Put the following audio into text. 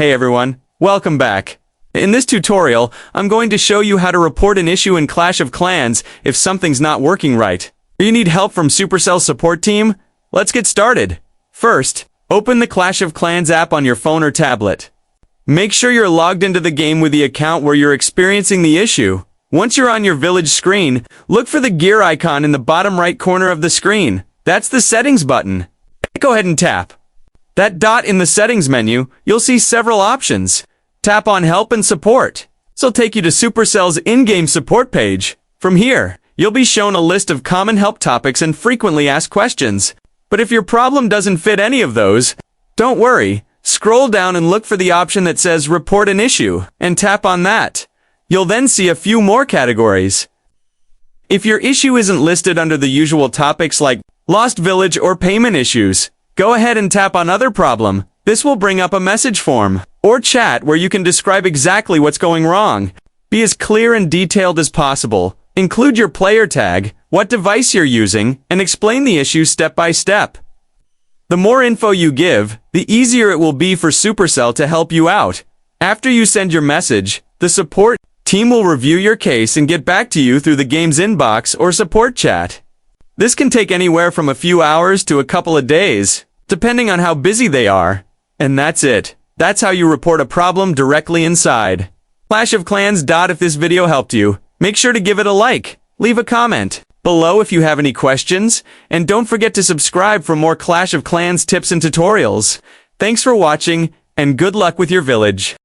Hey everyone, welcome back. In this tutorial, I'm going to show you how to report an issue in Clash of Clans if something's not working right. Do you need help from Supercell support team? Let's get started. First, open the Clash of Clans app on your phone or tablet. Make sure you're logged into the game with the account where you're experiencing the issue. Once you're on your village screen, look for the gear icon in the bottom right corner of the screen. That's the settings button. Go ahead and tap that dot in the settings menu. You'll see several options. Tap on Help and Support. This will take you to Supercell's in-game support page. From here, you'll be shown a list of common help topics and frequently asked questions. But if your problem doesn't fit any of those, don't worry. Scroll down and look for the option that says Report an Issue, and tap on that. You'll then see a few more categories. If your issue isn't listed under the usual topics like Lost Village or Payment Issues, go ahead and tap on Other Problem. This will bring up a message form or chat where you can describe exactly what's going wrong. Be as clear and detailed as possible. Include your player tag, what device you're using, and explain the issue step by step. The more info you give, the easier it will be for Supercell to help you out. After you send your message, the support team will review your case and get back to you through the game's inbox or support chat. This can take anywhere from a few hours to a couple of days, depending on how busy they are. And that's it. That's how you report a problem directly inside Clash of Clans. If this video helped you, make sure to give it a like, leave a comment below if you have any questions, and don't forget to subscribe for more Clash of Clans tips and tutorials. Thanks for watching, and good luck with your village.